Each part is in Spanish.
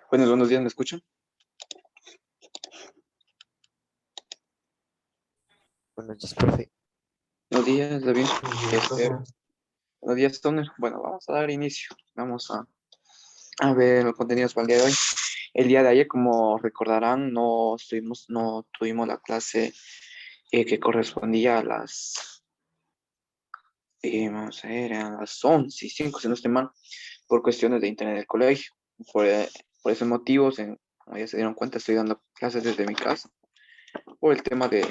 Buenos días, ¿me escuchan? Buenos días, profe. Buenos días, David. Buenos días, Este, profe. buenos días, Toner. Bueno, vamos a dar inicio. Vamos a ver los contenidos para el día de hoy. El día de ayer, como recordarán, no tuvimos la clase que correspondía a vamos a ver, a las 11:05, si no estoy mal, por cuestiones de internet del colegio. Por esos motivos, como ya se dieron cuenta, estoy dando clases desde mi casa por el tema de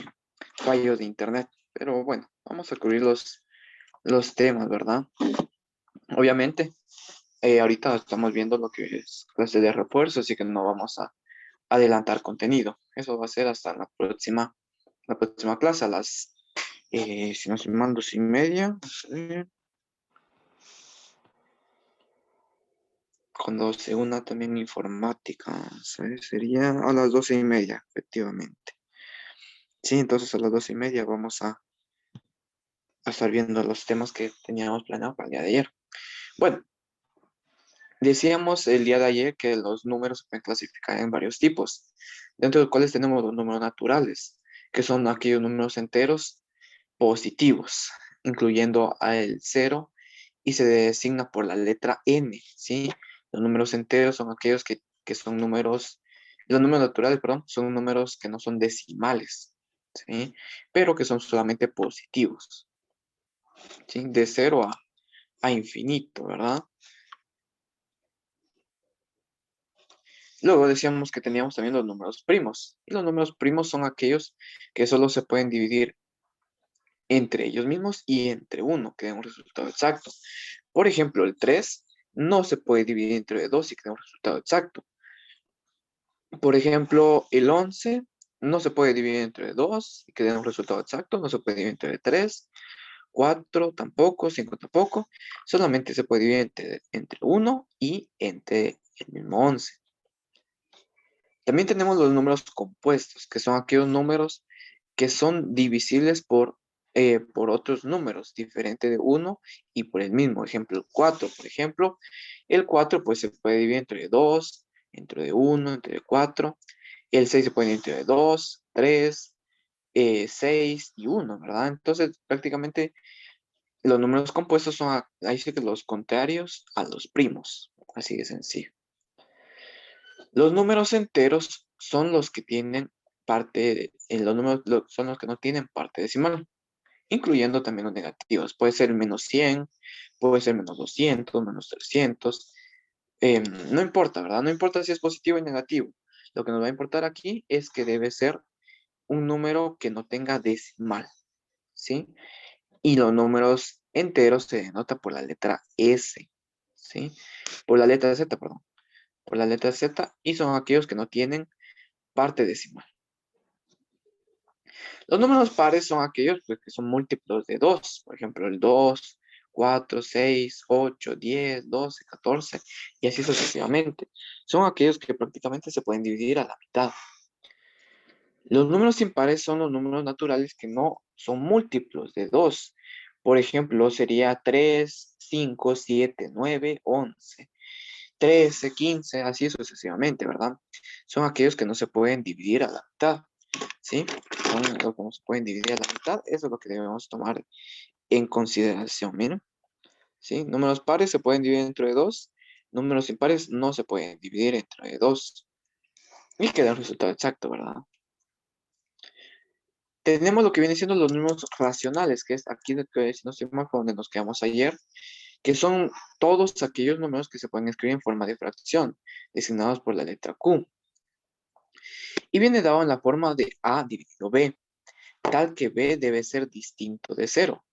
fallos de internet. Pero bueno, vamos a cubrir los temas, ¿verdad? Obviamente, ahorita estamos viendo lo que es clase de refuerzo, así que no vamos a adelantar contenido. Eso va a ser hasta la próxima clase, a las, si no estoy mal, 2:30. Vamos a ver, cuando se una también informática, ¿sabes? Sería a las 12:30, efectivamente. Sí, entonces a las 12:30 vamos a estar viendo los temas que teníamos planeado para el día de ayer. Bueno, decíamos el día de ayer que los números se pueden clasificar en varios tipos, dentro de los cuales tenemos los números naturales, que son aquellos números enteros positivos, incluyendo al cero, y se designa por la letra n, ¿sí? Los números enteros son aquellos que son números, los números naturales, perdón, son números que no son decimales, ¿sí? Pero que son solamente positivos, ¿sí? De cero a infinito, ¿verdad? Luego decíamos que teníamos también los números primos. Y los números primos son aquellos que solo se pueden dividir entre ellos mismos y entre uno, que da un resultado exacto. Por ejemplo, el 3 no se puede dividir entre 2 y que da un resultado exacto. Por ejemplo, el 11 no se puede dividir entre 2 y que dé un resultado exacto. No se puede dividir entre 3, 4 tampoco, 5 tampoco. Solamente se puede dividir entre 1 y entre el mismo 11. También tenemos los números compuestos, que son aquellos números que son divisibles por otros números, diferente de uno y por el mismo. Ejemplo, el 4, por ejemplo. El 4 pues se puede dividir entre 2, entre 1, entre 4. El 6 se puede dividir entre 2, 3, 6 y 1, ¿verdad? Entonces, prácticamente los números compuestos son, ahí sí que los contrarios a los primos. Así de sencillo. Los números enteros son los que tienen los números son los que no tienen parte decimal, incluyendo también los negativos. Puede ser menos 100, puede ser menos 200, menos 300. No importa, ¿verdad? No importa si es positivo o negativo. Lo que nos va a importar aquí es que debe ser un número que no tenga decimal, ¿sí? Y los números enteros se denotan por la letra S, ¿sí? Por la letra Z, perdón. Por la letra Z, y son aquellos que no tienen parte decimal. Los números pares son aquellos pues, que son múltiplos de 2, por ejemplo, el 2, 4, 6, 8, 10, 12, 14 y así sucesivamente. Son aquellos que prácticamente se pueden dividir a la mitad. Los números impares son los números naturales que no son múltiplos de 2. Por ejemplo, sería 3, 5, 7, 9, 11, 13, 15, así sucesivamente, ¿verdad? Son aquellos que no se pueden dividir a la mitad. ¿Sí? Son los que no se pueden dividir a la mitad. Eso es lo que debemos tomar en consideración. Miren, ¿sí? Números pares se pueden dividir entre 2. Números impares no se pueden dividir entre 2. Y queda el resultado exacto, ¿verdad? Tenemos lo que viene siendo los números racionales, que es aquí, si no estoy mal, donde nos quedamos ayer, que son todos aquellos números que se pueden escribir en forma de fracción, designados por la letra Q. Y viene dado en la forma de A dividido B, tal que B debe ser distinto de 0,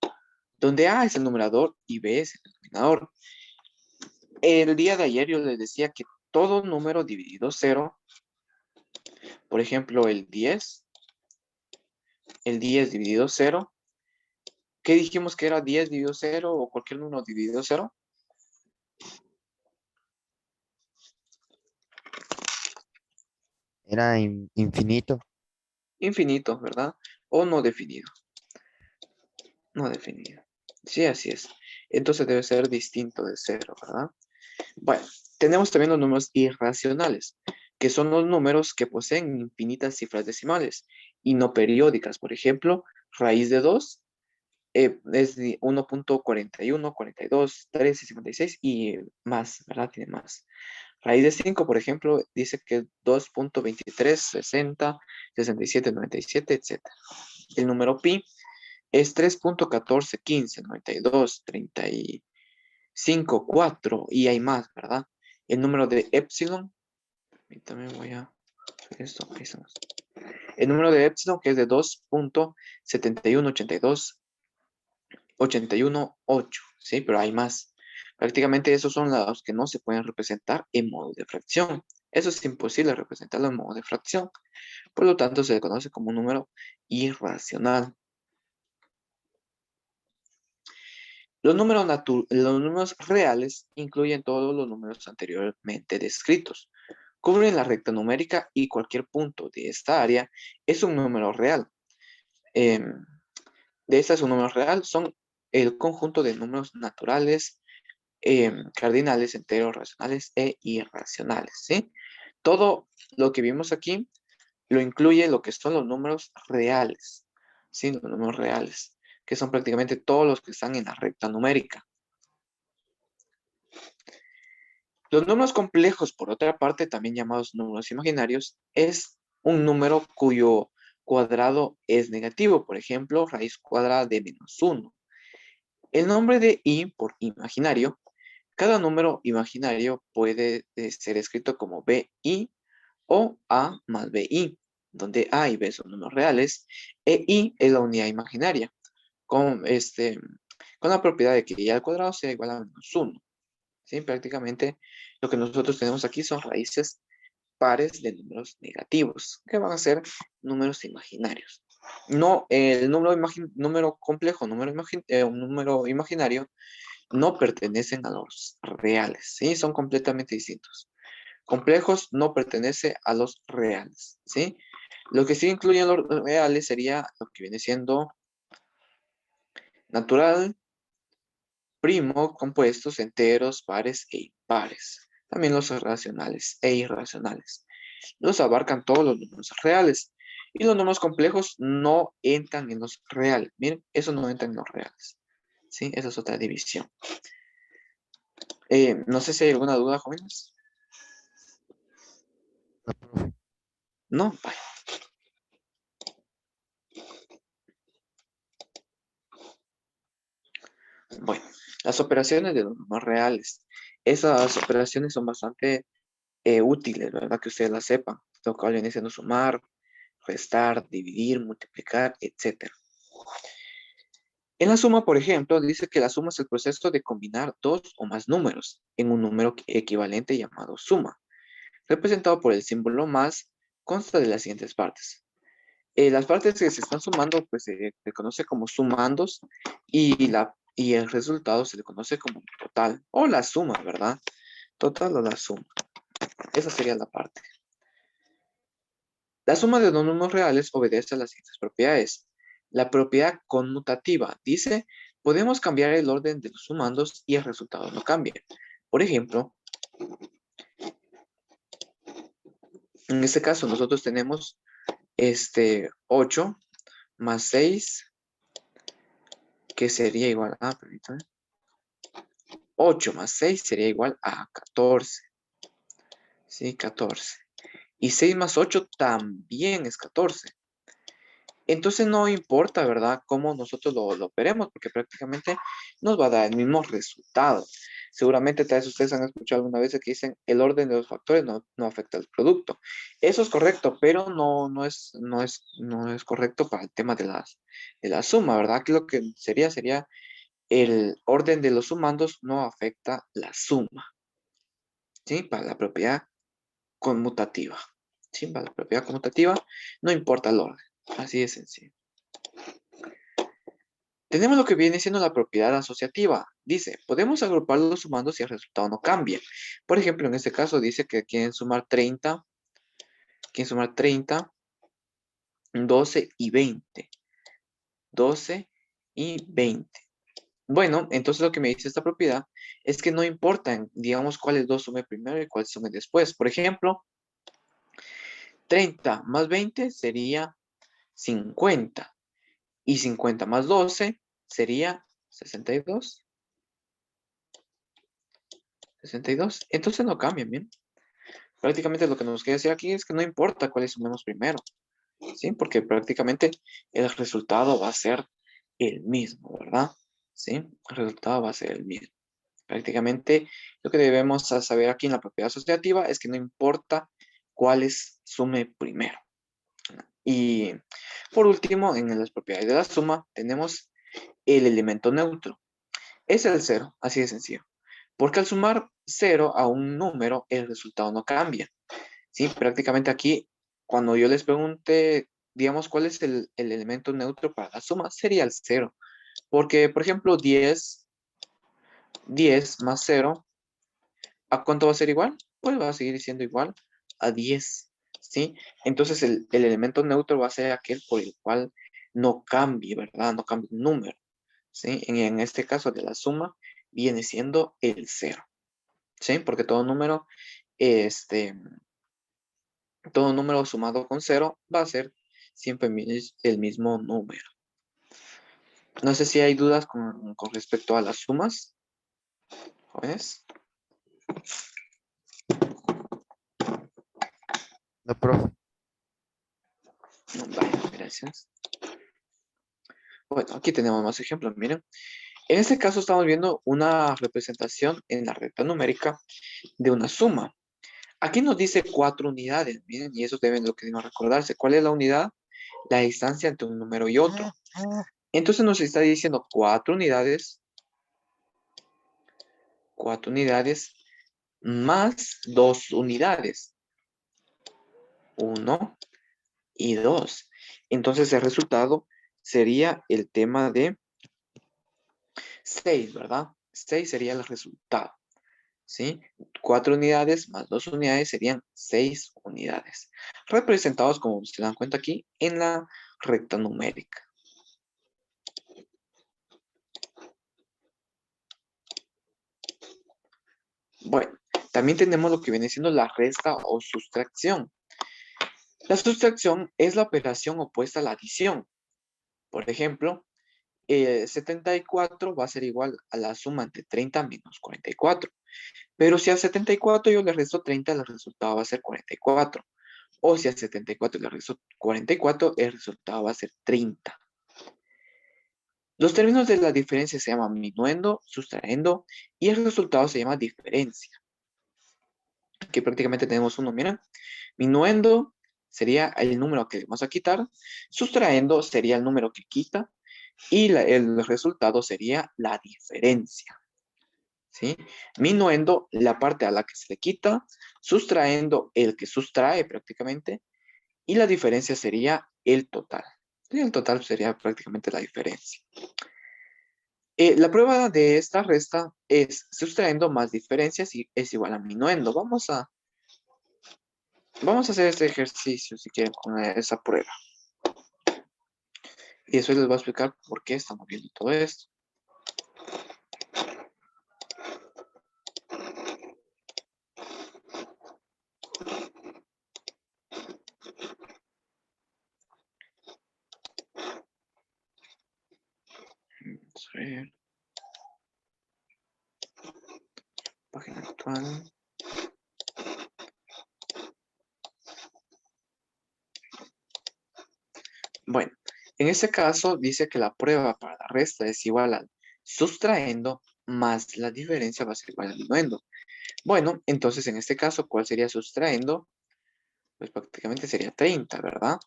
donde A es el numerador y B es el denominador. El día de ayer yo les decía que todo número dividido 0, por ejemplo el 10 dividido 0, ¿qué dijimos que era 10 dividido 0 o cualquier número dividido 0? Era infinito. Infinito, ¿verdad? O no definido. No definido. Sí, así es. Entonces debe ser distinto de 0, ¿verdad? Bueno, Tenemos también los números irracionales, que son los números que poseen infinitas cifras decimales y no periódicas. Por ejemplo, raíz de 2 es de 1.41, 42, 13, 56 y más, ¿verdad? Tiene más. Raíz de 5, por ejemplo, dice que es 2.23, 60, 67, 97, etc. El número pi es 3.14, 15, 92, 35, 4 y hay más, ¿verdad? El número de epsilon, también voy a hacer esto, ahí estamos. El número de epsilon que es de 2.7182, 81, 8, ¿sí? Pero hay más. Prácticamente esos son los que no se pueden representar en modo de fracción. Eso es imposible representarlo en modo de fracción. Por lo tanto, se le conoce como un número irracional. Los números reales incluyen todos los números anteriormente descritos. Cubren la recta numérica y cualquier punto de esta área es un número real. De estas, un número real son el conjunto de números naturales, cardinales, enteros, racionales e irracionales, ¿sí? Todo lo que vimos aquí lo incluye lo que son los números reales, ¿sí? Los números reales, que son prácticamente todos los que están en la recta numérica. Los números complejos, por otra parte, también llamados números imaginarios, es un número cuyo cuadrado es negativo, por ejemplo, raíz cuadrada de -1. El nombre de i por imaginario, cada número imaginario puede ser escrito como bi o a más bi, donde a y b son números reales e i es la unidad imaginaria, con la propiedad de que i al cuadrado sea igual a -1. ¿Sí? Prácticamente lo que nosotros tenemos aquí son raíces pares de números negativos, que van a ser números imaginarios. No, el número complejo, un número imaginario, no pertenecen a los reales, ¿sí? Son completamente distintos. Complejos no pertenece a los reales, ¿sí? Lo que sí incluyen los reales sería lo que viene siendo natural, primo, compuestos, enteros, pares e impares. También los racionales e irracionales. Los abarcan todos los números reales. Y los números complejos no entran en los reales. Miren, eso no entra en los reales. ¿Sí? Esa es otra división. No sé si hay alguna duda, jóvenes. No, profe. No, vaya. Bueno, las operaciones de los números reales. Esas operaciones son bastante útiles, ¿verdad? Que ustedes las sepan. Lo cual viene siendo sumar, restar, dividir, multiplicar, etc. En la suma, por ejemplo, dice que la suma es el proceso de combinar dos o más números en un número equivalente llamado suma, representado por el símbolo más, consta de las siguientes partes. Las partes que se están sumando, pues se conoce como sumandos y el resultado se le conoce como total o la suma, ¿verdad? Total o la suma. Esa sería la parte. La suma de dos números reales obedece a las siguientes propiedades. La propiedad conmutativa dice, podemos cambiar el orden de los sumandos y el resultado no cambia. Por ejemplo, en este caso nosotros tenemos 8 más 6, que sería igual a, permítame, 8 más 6 sería igual a 14. Sí, 14. Y 6 más 8 también es 14. Entonces no importa, ¿verdad? Cómo nosotros lo operemos, porque prácticamente nos va a dar el mismo resultado. Seguramente tal vez ustedes han escuchado alguna vez que dicen el orden de los factores no afecta al producto. Eso es correcto, pero no es correcto para el tema de la suma, ¿verdad? Aquí lo que sería el orden de los sumandos no afecta la suma, ¿sí? Para la propiedad conmutativa, ¿sí? Para la propiedad conmutativa no importa el orden, así de sencillo. Tenemos lo que viene siendo la propiedad asociativa. Dice, podemos agrupar los sumandos si el resultado no cambia. Por ejemplo, en este caso dice que quieren sumar 30, 12 y 20. 12 y 20. Bueno, entonces lo que me dice esta propiedad es que no importa, digamos, cuáles dos sume primero y cuáles sume después. Por ejemplo, 30 más 20 sería 50 y 50 más 12 sería 62. 62. Entonces no cambian, bien. Prácticamente lo que nos quiere decir aquí es que no importa cuáles sumemos primero, ¿sí? Porque prácticamente el resultado va a ser el mismo, ¿verdad? ¿Sí? El resultado va a ser el mismo. Prácticamente lo que debemos saber aquí en la propiedad asociativa es que no importa cuáles sume primero. Y por último, en las propiedades de la suma tenemos el elemento neutro. Es el cero, así de sencillo. Porque al sumar cero a un número, el resultado no cambia. ¿Sí? Prácticamente aquí, cuando yo les pregunte, digamos, cuál es el elemento neutro para la suma, sería el cero. Porque, por ejemplo, 10 más cero, ¿a cuánto va a ser igual? Pues va a seguir siendo igual a 10, ¿sí? Entonces el elemento neutro va a ser aquel por el cual no cambie, ¿verdad? No cambie el número, ¿sí? En este caso de la suma viene siendo el cero, ¿sí? Porque este, todo número sumado con cero va a ser siempre el mismo número. No sé si hay dudas con respecto a las sumas, jóvenes. No, profe. No, vaya, gracias. Bueno, aquí tenemos más ejemplos, miren. En este caso estamos viendo una representación en la recta numérica de una suma. Aquí nos dice 4 unidades, miren, y eso deben lo que debemos recordarse. ¿Cuál es la unidad? La distancia entre un número y otro. Entonces nos está diciendo 4 unidades más 2 unidades. 1 y 2. Entonces el resultado sería el tema de 6, ¿verdad? 6 sería el resultado. ¿Sí? 4 unidades más 2 unidades serían 6 unidades, representados, como se dan cuenta aquí, en la recta numérica. Bueno, también tenemos lo que viene siendo la resta o sustracción. La sustracción es la operación opuesta a la adición. Por ejemplo, 74 va a ser igual a la suma entre 30 menos 44. Pero si a 74 yo le resto 30, el resultado va a ser 44. O si a 74 le resto 44, el resultado va a ser 30. Los términos de la diferencia se llaman minuendo, sustrayendo y el resultado se llama diferencia. Aquí prácticamente tenemos uno, miren. Minuendo sería el número que vamos a quitar, sustrayendo sería el número que quita y el resultado sería la diferencia. ¿Sí? Minuendo la parte a la que se le quita, sustrayendo el que sustrae prácticamente y la diferencia sería el total. Y el total sería prácticamente la diferencia. La prueba de esta resta es sustrayendo más diferencias y es igual a minuendo. Vamos a hacer este ejercicio si quieren con esa prueba. Y después les voy a explicar por qué estamos viendo todo esto. Vamos a ver. Página actual. Bueno, en este caso dice que la prueba para la resta es igual a sustrayendo más la diferencia va a ser igual a minuendo. Bueno, entonces en este caso, ¿cuál sería sustrayendo? Pues prácticamente sería 30, ¿verdad?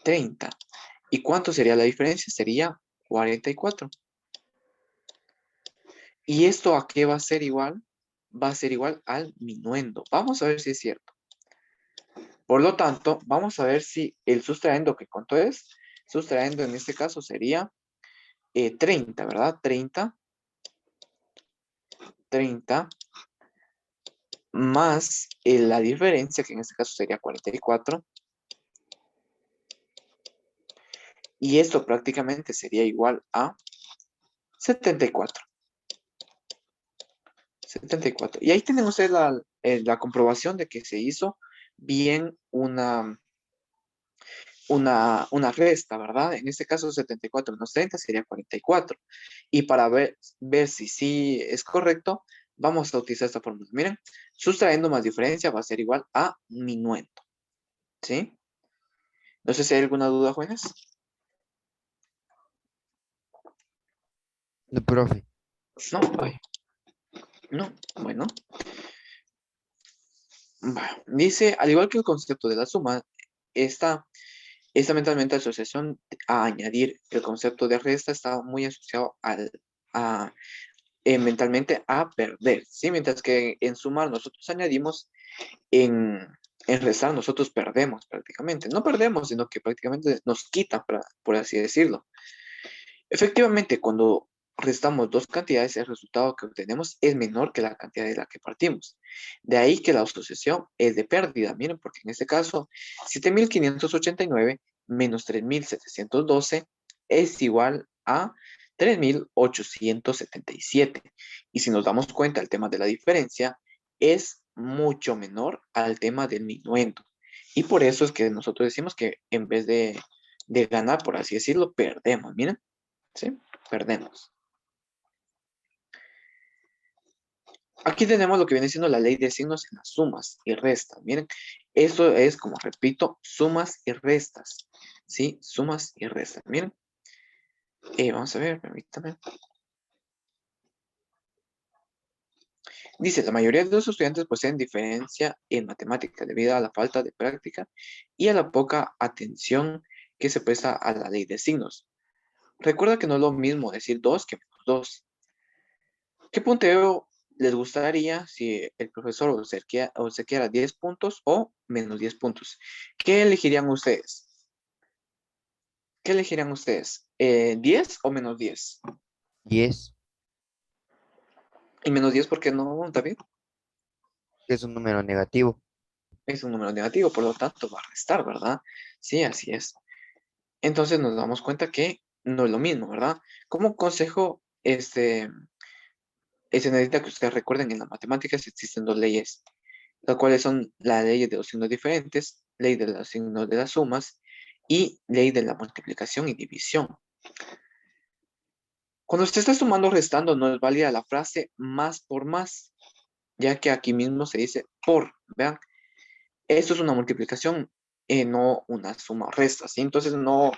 30. ¿Y cuánto sería la diferencia? Sería 44. ¿Y esto a qué va a ser igual? Va a ser igual al minuendo. Vamos a ver si es cierto. Por lo tanto, vamos a ver si el sustrayendo, ¿qué cuánto es? Sustrayendo en este caso sería 30, ¿verdad? 30 más la diferencia, que en este caso sería 44. Y esto prácticamente sería igual a 74. 74. Y ahí tienen ustedes la comprobación de que se hizo bien una resta, ¿verdad? En este caso 74 menos 30 sería 44. Y para ver si sí es correcto, vamos a utilizar esta fórmula. Miren, sustrayendo más diferencia va a ser igual a minuendo. ¿Sí? No sé si hay alguna duda, jóvenes. No, profe. No, vaya. No, bueno. Dice, al igual que el concepto de la suma, esta mentalmente asociación a añadir el concepto de resta está muy asociado a, mentalmente a perder, ¿sí? Mientras que en sumar nosotros añadimos, en restar nosotros perdemos prácticamente. No perdemos, sino que prácticamente nos quita, por así decirlo. Efectivamente, cuando restamos dos cantidades, el resultado que obtenemos es menor que la cantidad de la que partimos. De ahí que la asociación es de pérdida. Miren, porque en este caso, 7.589 menos 3.712 es igual a 3.877. Y si nos damos cuenta, el tema de la diferencia es mucho menor al tema del minuendo. Y por eso es que nosotros decimos que en vez de ganar, por así decirlo, perdemos. Miren. ¿Sí? Perdemos. Aquí tenemos lo que viene siendo la ley de signos en las sumas y restas. Miren, eso es, como repito, sumas y restas. ¿Sí? Sumas y restas. Miren. Vamos a ver, permítame. Dice, la mayoría de los estudiantes poseen diferencia en matemáticas debido a la falta de práctica y a la poca atención que se presta a la ley de signos. Recuerda que no es lo mismo decir 2 que menos 2. ¿Qué punteo les gustaría si el profesor os quiera 10 puntos o menos 10 puntos? ¿Qué elegirían ustedes? ¿Qué elegirían ustedes? ¿10 o menos 10? 10, Y menos 10 porque no, David, que es un número negativo. es un número negativo, por lo tanto va a restar, ¿verdad? Sí, así es. Entonces nos damos cuenta que no es lo mismo, ¿verdad? Como consejo, se necesita que ustedes recuerden en las matemáticas existen dos leyes, las cuales son la ley de los signos diferentes, ley de los signos de las sumas y ley de la multiplicación y división. Cuando usted está sumando o restando, no es válida la frase más por más, ya que aquí mismo se dice por. Vean, esto es una multiplicación, no una suma o resta, ¿sí? Entonces no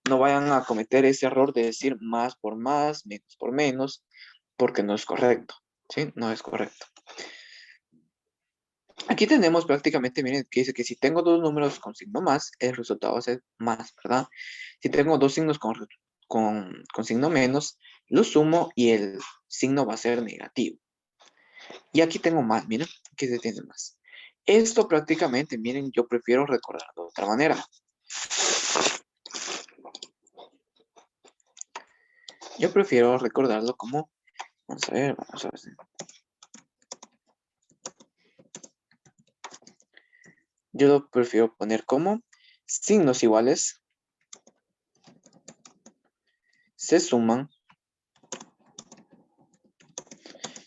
vayan a cometer ese error de decir más por más, menos por menos, porque no es correcto, ¿sí? No es correcto. Aquí tenemos prácticamente, miren, que dice que si tengo dos números con signo más, el resultado va a ser más, ¿verdad? Si tengo dos signos con signo menos, lo sumo y el signo va a ser negativo. Y aquí tengo más, miren, que se tiene más. Esto prácticamente, miren, yo prefiero recordarlo de otra manera. Yo prefiero recordarlo como, vamos a ver. Yo lo prefiero poner como signos iguales se suman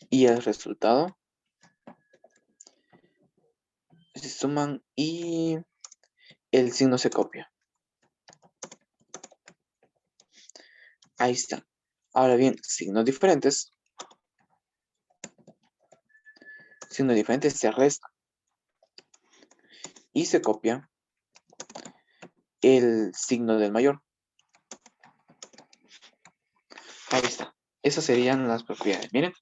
y el resultado se suman y el signo se copia. Ahí está. Ahora bien, signos diferentes se resta y se copia el signo del mayor. Ahí está. Esas serían las propiedades. Miren.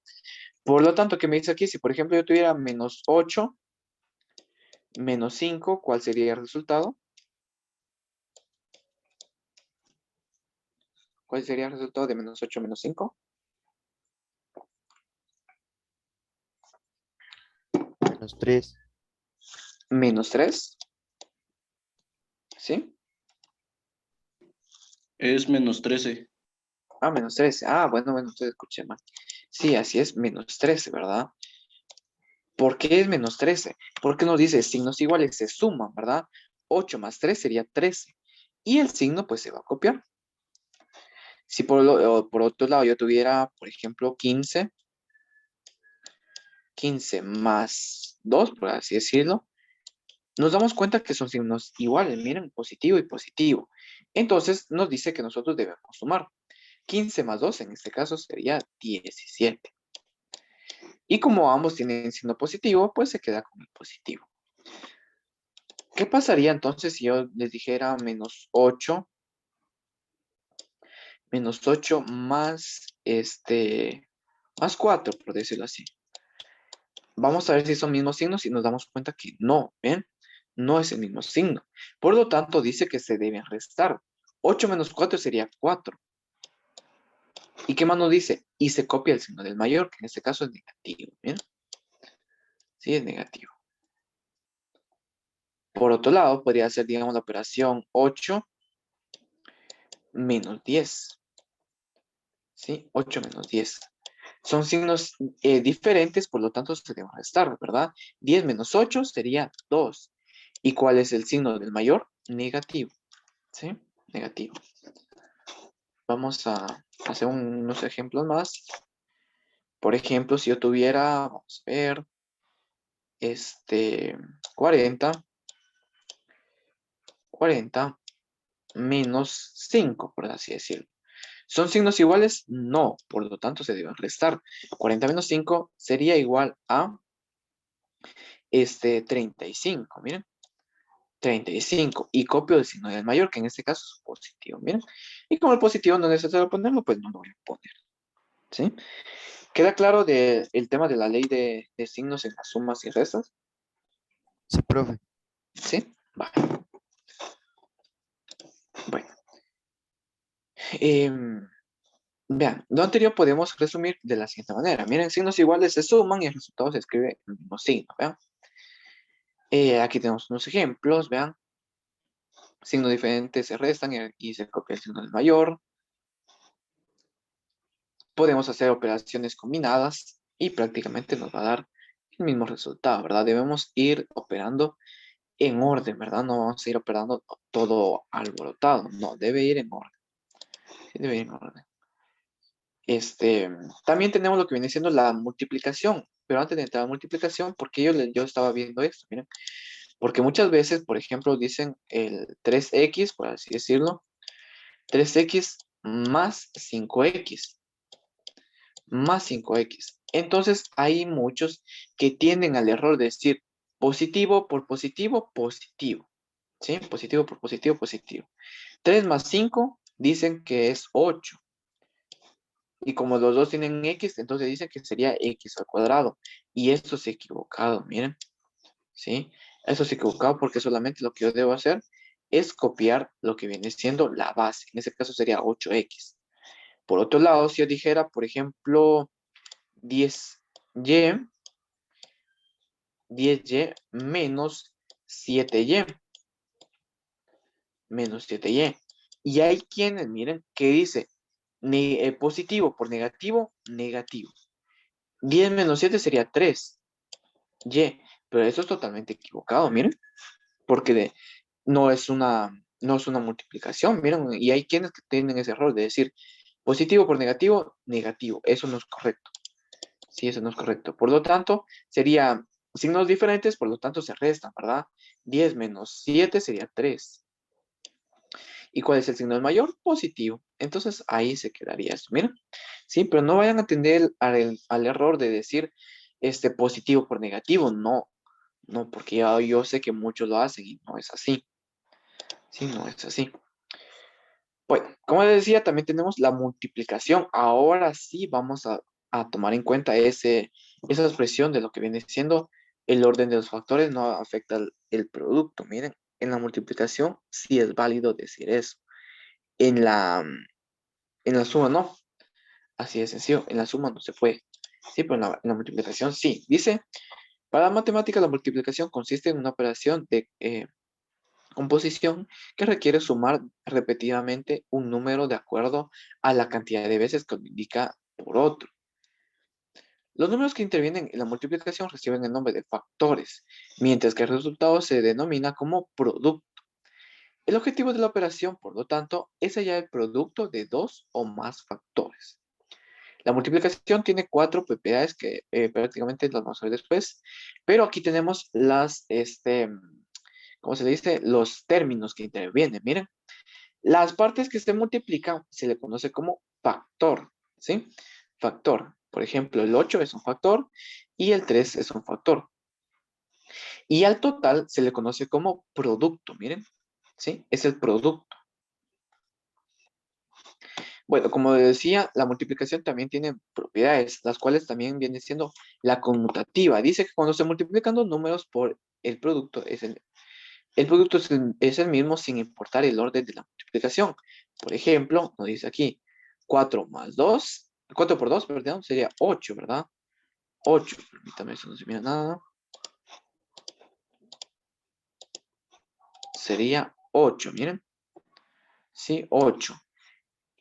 Por lo tanto, ¿qué me dice aquí? Si por ejemplo yo tuviera menos 8, menos 5, ¿cuál sería el resultado? ¿Cuál sería el resultado de menos 8 menos 5? -3. Menos 3. ¿Sí? Es menos 13. Ah, menos 13. Ah, bueno, entonces escuché mal. Sí, así es, menos 13, ¿verdad? ¿Por qué es menos 13? Porque nos dice signos iguales se suman, ¿verdad? 8 más 3 sería 13. Y el signo pues se va a copiar. Si por otro lado yo tuviera, por ejemplo, 15 más 2 por así decirlo, nos damos cuenta que son signos iguales, miren, positivo y positivo. Entonces nos dice que nosotros debemos sumar. 15 más 2 en este caso sería 17. Y como ambos tienen signo positivo, pues se queda con el positivo. ¿Qué pasaría entonces si yo les dijera menos 8 más 4, por decirlo así? Vamos a ver si son mismos signos y nos damos cuenta que no, ¿ven? No es el mismo signo. Por lo tanto, dice que se deben restar. 8 menos 4 sería 4. ¿Y qué más nos dice? Y se copia el signo del mayor, que en este caso es negativo, ¿bien? Sí, es negativo. Por otro lado, podría ser, digamos, la operación 8 menos 10. ¿Sí? 8 menos 10. Son signos diferentes, por lo tanto se deben restar, ¿verdad? 10 menos 8 sería 2. ¿Y cuál es el signo del mayor? Negativo. ¿Sí? Negativo. Vamos a hacer unos ejemplos más. Por ejemplo, si yo tuviera, vamos a ver, 40 menos 5, por así decirlo. ¿Son signos iguales? No, por lo tanto se deben restar. 40 menos 5 sería igual a 35, miren. 35 y copio el signo del mayor, que en este caso es positivo, miren. Y como el positivo no es necesario ponerlo, pues no lo voy a poner, ¿sí? ¿Queda claro el tema de la ley de signos en las sumas y restas? Sí, profe. ¿Sí? Vale. Bueno. Vean, lo anterior podemos resumir de la siguiente manera. Miren, signos iguales se suman y el resultado se escribe en el mismo signo, vean. Aquí tenemos unos ejemplos, vean. Signos diferentes se restan y se copia el signo del mayor. Podemos hacer operaciones combinadas y prácticamente nos va a dar el mismo resultado, ¿verdad? Debemos ir operando en orden, ¿verdad? No vamos a ir operando todo alborotado, no, debe ir en orden. Sí, debe ir en orden. También tenemos lo que viene siendo la multiplicación, pero antes de entrar a la multiplicación, porque yo estaba viendo esto, miren, porque muchas veces, por ejemplo, dicen el 3x, por así decirlo, 3x más 5x, más 5x. Entonces, hay muchos que tienden al error de decir positivo por positivo, positivo, ¿sí? Positivo por positivo, positivo. 3 más 5 dicen que es 8. Y como los dos tienen x, entonces dice que sería x al cuadrado. Y esto es equivocado, miren. ¿Sí? Eso es equivocado porque solamente lo que yo debo hacer es copiar lo que viene siendo la base. En ese caso sería 8x. Por otro lado, si yo dijera, por ejemplo, 10y, 10y menos 7y, menos 7y. Y hay quienes, miren, que dice positivo por negativo, negativo. 10 menos 7 sería 3. Y, pero eso es totalmente equivocado, miren, porque no es una multiplicación, miren, y hay quienes que tienen ese error de decir positivo por negativo, negativo. Eso no es correcto. Sí, eso no es correcto. Por lo tanto, sería signos diferentes, por lo tanto se restan, ¿verdad? 10 menos 7 sería 3. ¿Y cuál es el signo del mayor? Positivo. Entonces ahí se quedaría eso. Miren, sí, pero no vayan a atender al error de decir positivo por negativo. No, no, porque yo sé que muchos lo hacen y no es así. Sí, no es así. Bueno, como les decía, también tenemos la multiplicación. Ahora sí vamos a tomar en cuenta esa expresión de lo que viene siendo el orden de los factores no afecta el producto. Miren, en la multiplicación sí es válido decir eso. En la suma no. Así de sencillo. En la suma no se puede. Sí, pero en la multiplicación sí. Dice, para la matemática la multiplicación consiste en una operación de composición que requiere sumar repetidamente un número de acuerdo a la cantidad de veces que lo indica por otro. Los números que intervienen en la multiplicación reciben el nombre de factores, mientras que el resultado se denomina como producto. El objetivo de la operación, por lo tanto, es hallar el producto de dos o más factores. La multiplicación tiene 4 propiedades que prácticamente las vamos a ver después, pero aquí tenemos ¿cómo se le dice? Los términos que intervienen. Miren, las partes que se multiplican se le conoce como factor, ¿sí? Factor. Por ejemplo, el 8 es un factor y el 3 es un factor. Y al total se le conoce como producto, miren, ¿sí? Es el producto. Bueno, como decía, la multiplicación también tiene propiedades, las cuales también viene siendo la conmutativa. Dice que cuando se multiplican dos números por el producto, el producto es el mismo sin importar el orden de la multiplicación. Por ejemplo, nos dice aquí 4 más 2, 4 por 2, perdón, sería 8, ¿verdad? 8, permítame, eso no se mira nada. Sería 8, miren. Sí, 8.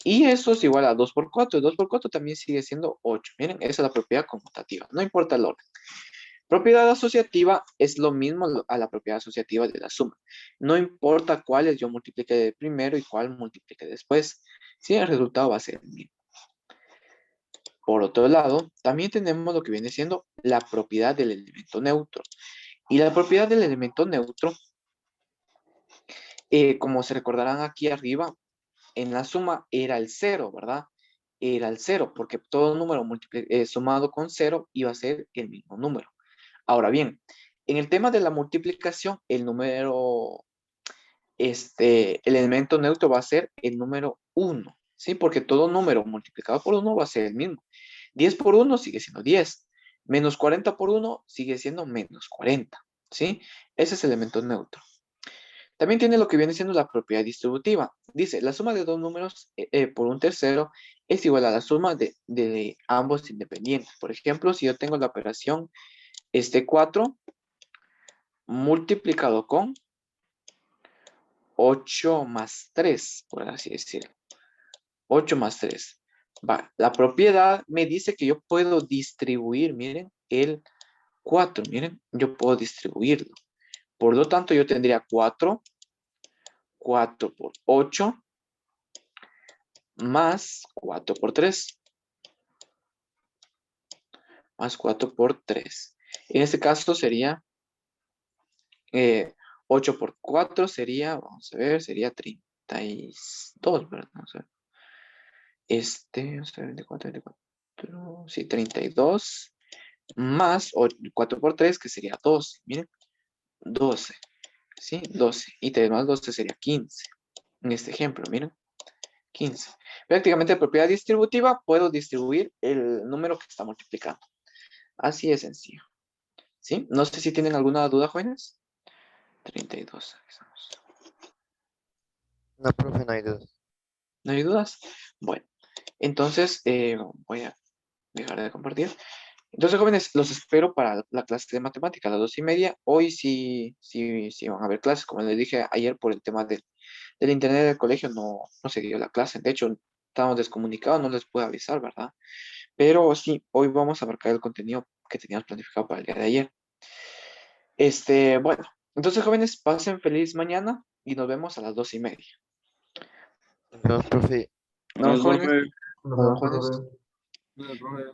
Y eso es igual a 2 por 4. 2 por 4 también sigue siendo 8. Miren, esa es la propiedad conmutativa. No importa el orden. Propiedad asociativa es lo mismo a la propiedad asociativa de la suma. No importa cuáles yo multiplique de primero y cuál multiplique después. Si el resultado va a ser el mismo. Por otro lado, también tenemos lo que viene siendo la propiedad del elemento neutro. Y la propiedad del elemento neutro, como se recordarán aquí arriba, en la suma era el 0, ¿verdad? Era el 0, porque todo número sumado con 0 iba a ser el mismo número. Ahora bien, en el tema de la multiplicación, el elemento neutro va a ser el número 1, ¿sí? Porque todo número multiplicado por 1 va a ser el mismo. 10 por 1 sigue siendo 10. Menos 40 por 1 sigue siendo menos 40, ¿sí? Ese es el elemento neutro. También tiene lo que viene siendo la propiedad distributiva. Dice, la suma de dos números por un tercero es igual a la suma de ambos independientes. Por ejemplo, si yo tengo la operación 4 multiplicado con 8 más 3, por así decirlo. 8 más 3. Va, la propiedad me dice que yo puedo distribuir, miren, el 4, miren, yo puedo distribuirlo. Por lo tanto, yo tendría 4 por 8 más 4 por 3. Más 4 por 3. En este caso sería 8 por 4 sería, vamos a ver, sería 32, ¿verdad? Vamos a ver. Vamos a ver, 24, 24. Sí, 32 más 4 por 3, que sería 12. Miren, 12. ¿Sí? 12. Y 3 más 12 sería 15. En este ejemplo, miren, 15. Prácticamente propiedad distributiva, puedo distribuir el número que está multiplicando. Así de sencillo. ¿Sí? No sé si tienen alguna duda, jóvenes. 32. No, profe, no hay dudas. ¿No hay dudas? Bueno, entonces voy a dejar de compartir. Entonces, jóvenes, los espero para la clase de matemáticas a las 2:30. Hoy sí van a haber clases. Como les dije ayer, por el tema del internet del colegio, no se dio la clase. De hecho, estábamos descomunicados, no les puedo avisar, ¿verdad? Pero sí, hoy vamos a abarcar el contenido que teníamos planificado para el día de ayer. Bueno, entonces, jóvenes, pasen feliz mañana y nos vemos a las 2:30. No, profe. ¿No, Buenas, jóvenes? profe. ¿No, jóvenes? Buenas, profe.